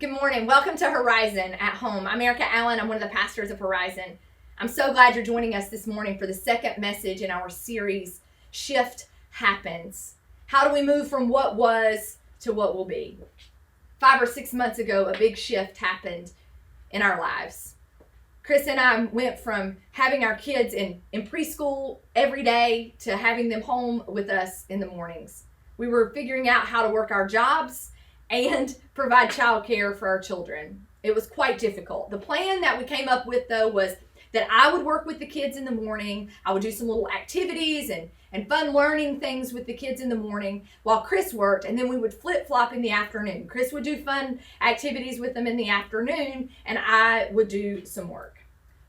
Good morning. Welcome to Horizon at Home. I'm Erica Allen. I'm one of the pastors of Horizon. I'm so glad you're joining us this morning for the second message in our series, Shift Happens. How do we move from what was to what will be? 5 or 6 months ago, a big shift happened in our lives. Chris and I went from having our kids in preschool every day to having them home with us in the mornings. We were figuring out how to work our jobs and provide childcare for our children. It was quite difficult. The plan that we came up with, though, was that I would work with the kids in the morning. I would do some little activities and fun learning things with the kids in the morning while Chris worked, and then we would flip-flop in the afternoon. Chris would do fun activities with them in the afternoon, and I would do some work.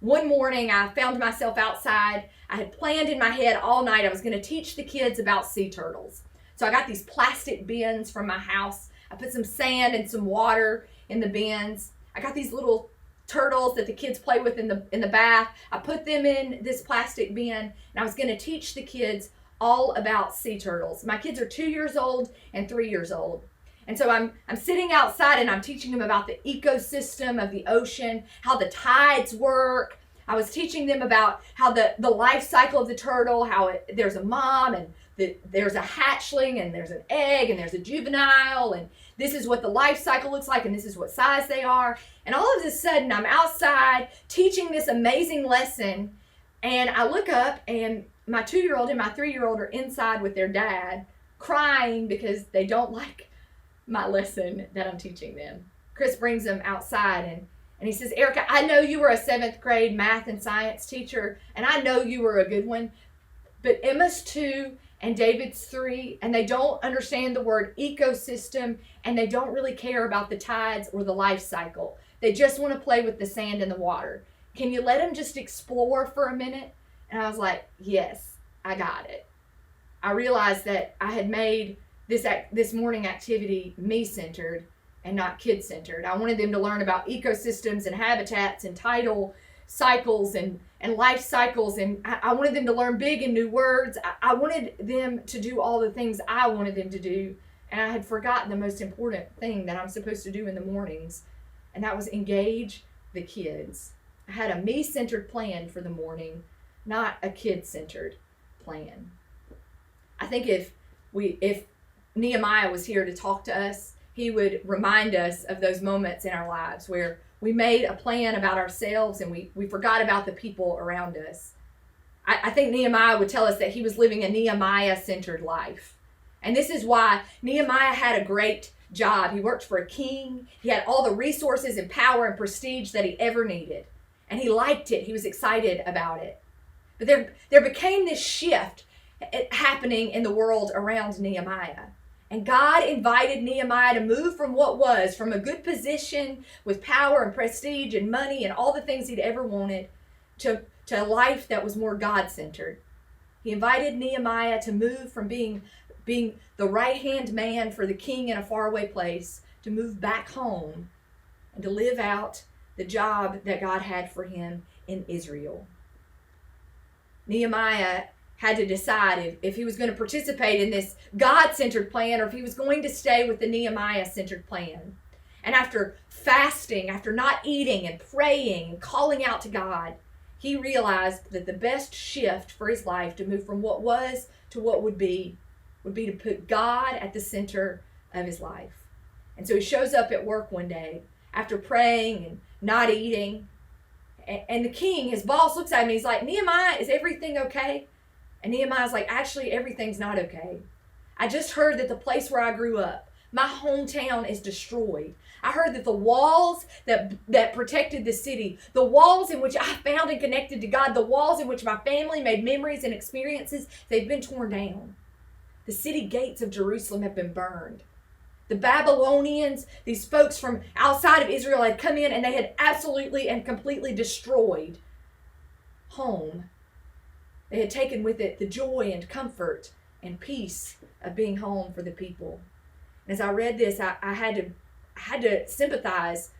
One morning, I found myself outside. I had planned in my head all night I was going to teach the kids about sea turtles. So I got these plastic bins from my house. I put some sand and some water in the bins. I got these little turtles that the kids play with in the bath. I put them in this plastic bin, and I was going to teach the kids all about sea turtles. My kids are 2 years old and 3 years old. And so I'm sitting outside and I'm teaching them about the ecosystem of the ocean, how the tides work. I was teaching them about how the life cycle of the turtle, how there's a mom and there's a hatchling and there's an egg and there's a juvenile, and this is what the life cycle looks like and this is what size they are. And all of a sudden I'm outside teaching this amazing lesson, and I look up and my 2-year-old and my 3-year-old are inside with their dad crying because they don't like my lesson that I'm teaching them. Chris brings them outside and he says, "Erica, I know you were a 7th grade math and science teacher, and I know you were a good one, but Emma's 2 and David's 3, and they don't understand the word ecosystem, and they don't really care about the tides or the life cycle. They just want to play with the sand and the water. Can you let them just explore for a minute?" And I was like, yes, I got it. I realized that I had made this morning activity me-centered and not kid-centered. I wanted them to learn about ecosystems and habitats and tidal cycles and life cycles, and I wanted them to learn big and new words. I wanted them to do all the things I wanted them to do, and I had forgotten the most important thing that I'm supposed to do in the mornings, and that was engage the kids. I had a me-centered plan for the morning, not a kid-centered plan. I think if Nehemiah was here to talk to us, he would remind us of those moments in our lives where we made a plan about ourselves and we forgot about the people around us. I think Nehemiah would tell us that he was living a Nehemiah-centered life. And this is why Nehemiah had a great job. He worked for a king. He had all the resources and power and prestige that he ever needed. And he liked it. He was excited about it. But there became this shift happening in the world around Nehemiah. And God invited Nehemiah to move from what was, from a good position with power and prestige and money and all the things he'd ever wanted, to a life that was more God-centered. He invited Nehemiah to move from being the right-hand man for the king in a faraway place to move back home and to live out the job that God had for him in Israel. Nehemiah had to decide if he was going to participate in this God-centered plan or if he was going to stay with the Nehemiah-centered plan. And after fasting, after not eating and praying and calling out to God, he realized that the best shift for his life to move from what was to what would be to put God at the center of his life. And so he shows up at work one day after praying and not eating. And the king, his boss, looks at him and he's like, "Nehemiah, is everything okay?" And Nehemiah's like, "Actually, everything's not okay. I just heard that the place where I grew up, my hometown, is destroyed. I heard that the walls that protected the city, the walls in which I found and connected to God, the walls in which my family made memories and experiences, they've been torn down. The city gates of Jerusalem have been burned. The Babylonians, these folks from outside of Israel, had come in and they had absolutely and completely destroyed home. They had taken with it the joy and comfort and peace of being home for the people." And as I read this, I had to sympathize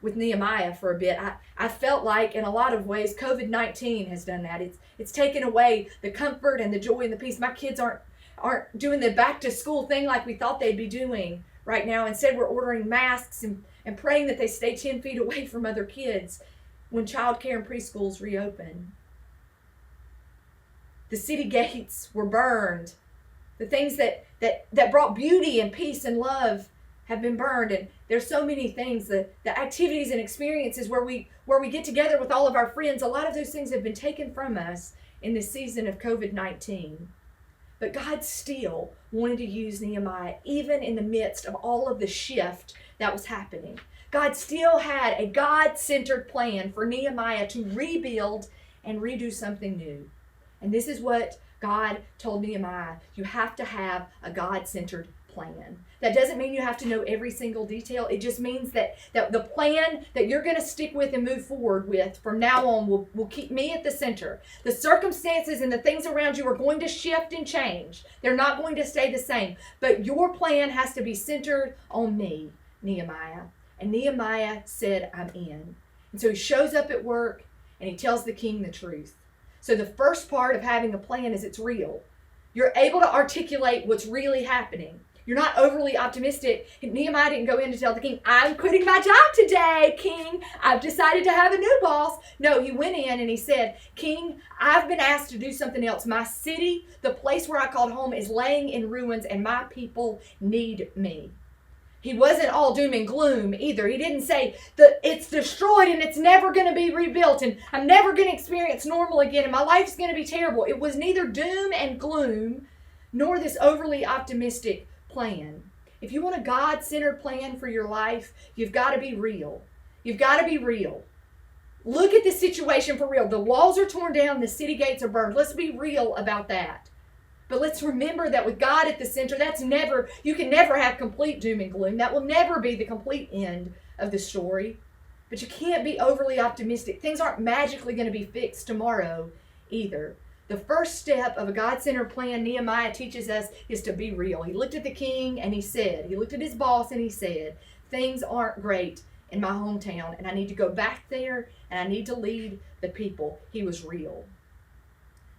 with Nehemiah for a bit. I felt like in a lot of ways COVID-19 has done that. It's taken away the comfort and the joy and the peace. My kids aren't doing the back to school thing like we thought they'd be doing right now. Instead, we're ordering masks and praying that they stay 10 feet away from other kids when childcare and preschools reopen. The city gates were burned. The things that brought beauty and peace and love have been burned. And there's so many things, the activities and experiences where we get together with all of our friends, a lot of those things have been taken from us in this season of COVID-19. But God still wanted to use Nehemiah, even in the midst of all of the shift that was happening. God still had a God-centered plan for Nehemiah to rebuild and redo something new. And this is what God told Nehemiah. You have to have a God-centered plan. That doesn't mean you have to know every single detail. It just means that the plan that you're going to stick with and move forward with from now on will keep me at the center. The circumstances and the things around you are going to shift and change. They're not going to stay the same. But your plan has to be centered on me, Nehemiah. And Nehemiah said, I'm in. And so he shows up at work and he tells the king the truth. So the first part of having a plan is it's real. You're able to articulate what's really happening. You're not overly optimistic. Nehemiah didn't go in to tell the king, I'm quitting my job today, king. I've decided to have a new boss. No, he went in and he said, King, I've been asked to do something else. My city, the place where I called home, is laying in ruins and my people need me. He wasn't all doom and gloom either. He didn't say that it's destroyed and it's never going to be rebuilt and I'm never going to experience normal again and my life's going to be terrible. It was neither doom and gloom nor this overly optimistic plan. If you want a God-centered plan for your life, you've got to be real. You've got to be real. Look at the situation for real. The walls are torn down. The city gates are burned. Let's be real about that. But let's remember that with God at the center, you can never have complete doom and gloom. That will never be the complete end of the story. But you can't be overly optimistic. Things aren't magically going to be fixed tomorrow either. The first step of a God-centered plan, Nehemiah teaches us, is to be real. He looked at the king and he looked at his boss and he said, things aren't great in my hometown and I need to go back there and I need to lead the people. He was real.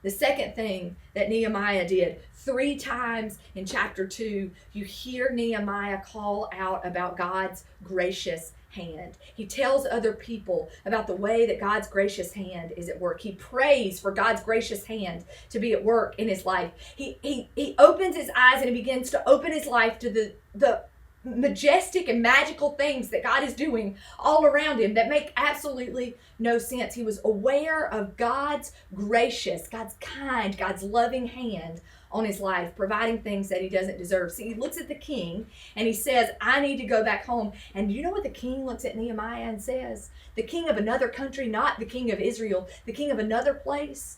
The second thing that Nehemiah did, 3 times in chapter 2, you hear Nehemiah call out about God's gracious hand. He tells other people about the way that God's gracious hand is at work. He prays for God's gracious hand to be at work in his life. He opens his eyes and he begins to open his life to the majestic and magical things that God is doing all around him that make absolutely no sense. He was aware of God's gracious, God's kind, God's loving hand on his life, providing things that he doesn't deserve. See, he looks at the king and he says, I need to go back home. And you know what the king looks at Nehemiah and says? The king of another country, not the king of Israel, the king of another place.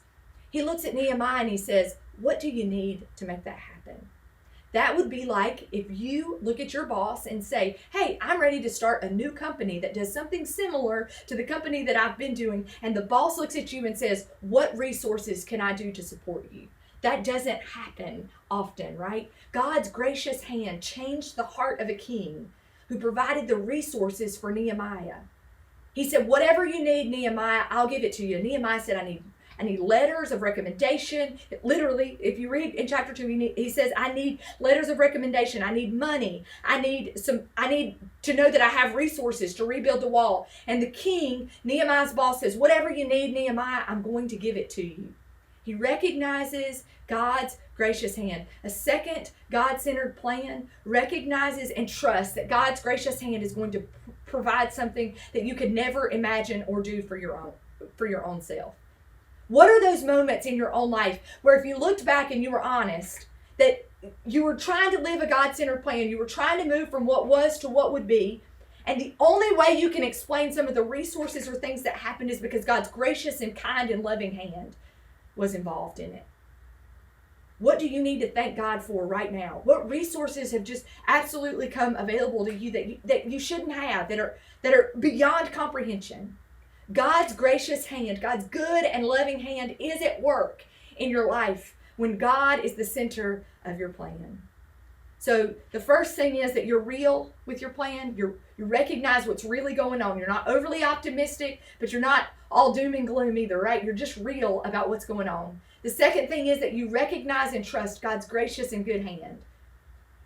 He looks at Nehemiah and he says, what do you need to make that happen? That would be like if you look at your boss and say, hey, I'm ready to start a new company that does something similar to the company that I've been doing. And the boss looks at you and says, what resources can I do to support you? That doesn't happen often, right? God's gracious hand changed the heart of a king who provided the resources for Nehemiah. He said, whatever you need, Nehemiah, I'll give it to you. Nehemiah said, I need letters of recommendation. Literally, if you read in chapter 2, he says, I need letters of recommendation. I need money. I need to know that I have resources to rebuild the wall. And the king, Nehemiah's boss, says, whatever you need, Nehemiah, I'm going to give it to you. He recognizes God's gracious hand. A second God-centered plan recognizes and trusts that God's gracious hand is going to provide something that you could never imagine or do for your own self. What are those moments in your own life where if you looked back and you were honest, that you were trying to live a God-centered plan, you were trying to move from what was to what would be, and the only way you can explain some of the resources or things that happened is because God's gracious and kind and loving hand was involved in it? What do you need to thank God for right now? What resources have just absolutely come available to you that you shouldn't have, that are beyond comprehension? God's gracious hand, God's good and loving hand is at work in your life when God is the center of your plan. So the first thing is that you're real with your plan. You recognize what's really going on. You're not overly optimistic, but you're not all doom and gloom either, right? You're just real about what's going on. The second thing is that you recognize and trust God's gracious and good hand.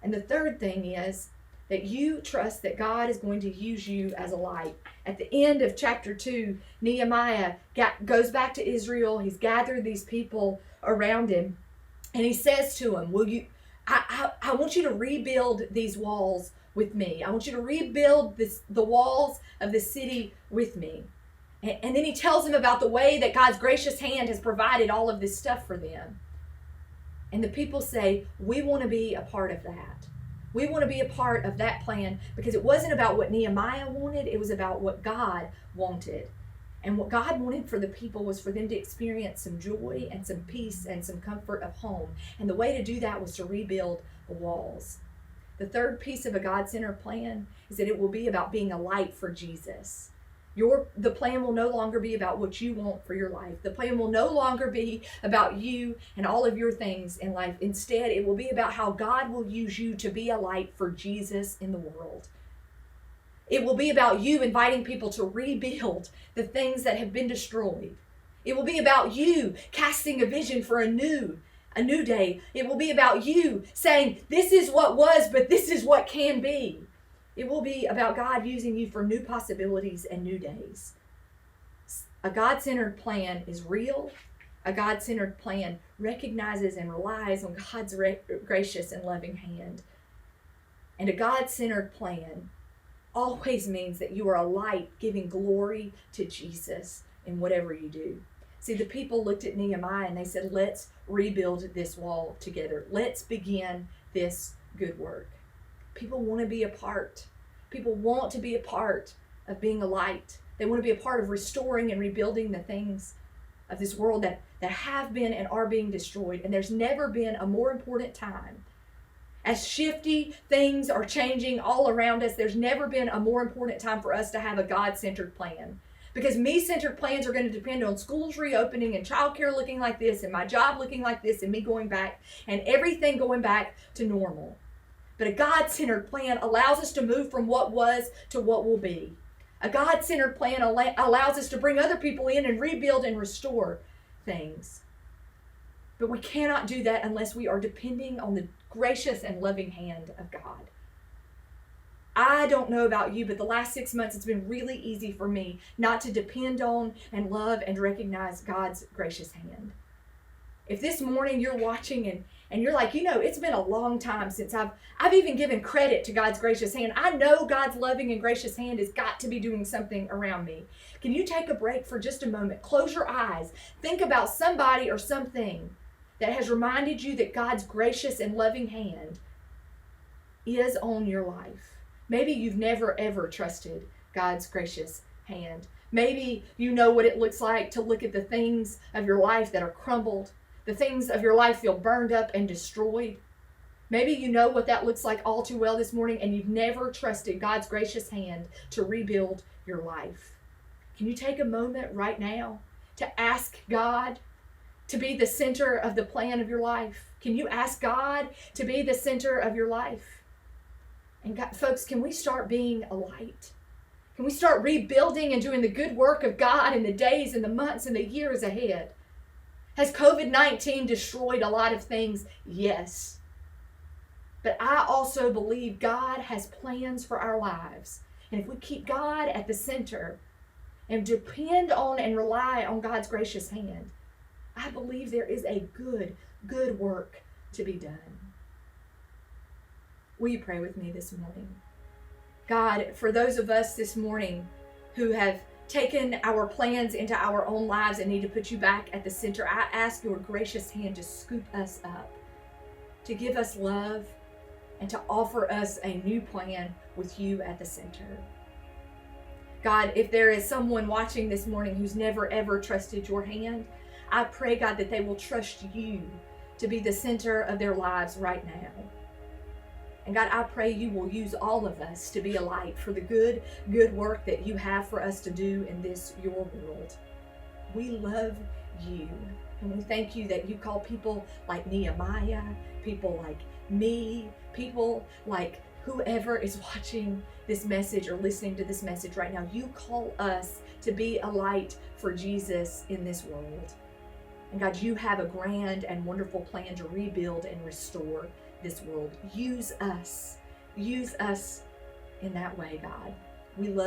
And the third thing is that you trust that God is going to use you as a light. At the end of chapter 2, Nehemiah goes back to Israel. He's gathered these people around him, and he says to them, I want you to rebuild these walls with me. I want you to rebuild the walls of the city with me. And then he tells them about the way that God's gracious hand has provided all of this stuff for them. And the people say, we want to be a part of that. We want to be a part of that plan, because it wasn't about what Nehemiah wanted. It was about what God wanted. And what God wanted for the people was for them to experience some joy and some peace and some comfort of home. And the way to do that was to rebuild the walls. The third piece of a God-centered plan is that it will be about being a light for Jesus. The plan will no longer be about what you want for your life. The plan will no longer be about you and all of your things in life. Instead, it will be about how God will use you to be a light for Jesus in the world. It will be about you inviting people to rebuild the things that have been destroyed. It will be about you casting a vision for a new day. It will be about you saying, this is what was, but this is what can be. It will be about God using you for new possibilities and new days. A God-centered plan is real. A God-centered plan recognizes and relies on God's gracious and loving hand. And a God-centered plan always means that you are a light giving glory to Jesus in whatever you do. See, the people looked at Nehemiah and they said, let's rebuild this wall together. Let's begin this good work. People want to be a part. People want to be a part of being a light. They want to be a part of restoring and rebuilding the things of this world that have been and are being destroyed. And there's never been a more important time. As shifty things are changing all around us, there's never been a more important time for us to have a God-centered plan. Because me-centered plans are going to depend on schools reopening and childcare looking like this and my job looking like this and me going back and everything going back to normal. But a God-centered plan allows us to move from what was to what will be. A God-centered plan allows us to bring other people in and rebuild and restore things. But we cannot do that unless we are depending on the gracious and loving hand of God. I don't know about you, but the last 6 months it's been really easy for me not to depend on and love and recognize God's gracious hand. If this morning you're watching and you're like, it's been a long time since I've even given credit to God's gracious hand. I know God's loving and gracious hand has got to be doing something around me. Can you take a break for just a moment? Close your eyes. Think about somebody or something that has reminded you that God's gracious and loving hand is on your life. Maybe you've never ever trusted God's gracious hand. Maybe you know what it looks like to look at the things of your life that are crumbled. The things of your life feel burned up and destroyed. Maybe you know what that looks like all too well this morning, and you've never trusted God's gracious hand to rebuild your life. Can you take a moment right now to ask God to be the center of the plan of your life? Can you ask God to be the center of your life? And God, folks, can we start being a light? Can we start rebuilding and doing the good work of God in the days and the months and the years ahead? Has COVID-19 destroyed a lot of things? Yes. But I also believe God has plans for our lives. And if we keep God at the center and depend on and rely on God's gracious hand, I believe there is a good work to be done. Will you pray with me this morning? God, for those of us this morning who have taken our plans into our own lives and need to put you back at the center, I ask your gracious hand to scoop us up, to give us love, and to offer us a new plan with you at the center. God, if there is someone watching this morning who's never ever trusted your hand, I pray, God, that they will trust you to be the center of their lives right now. And God, I pray you will use all of us to be a light for the good work that you have for us to do in this, your world. We love you. And we thank you that you call people like Nehemiah, people like me, people like whoever is watching this message or listening to this message right now. You call us to be a light for Jesus in this world. And God, you have a grand and wonderful plan to rebuild and restore this world. Use us. use us in that way, God. We love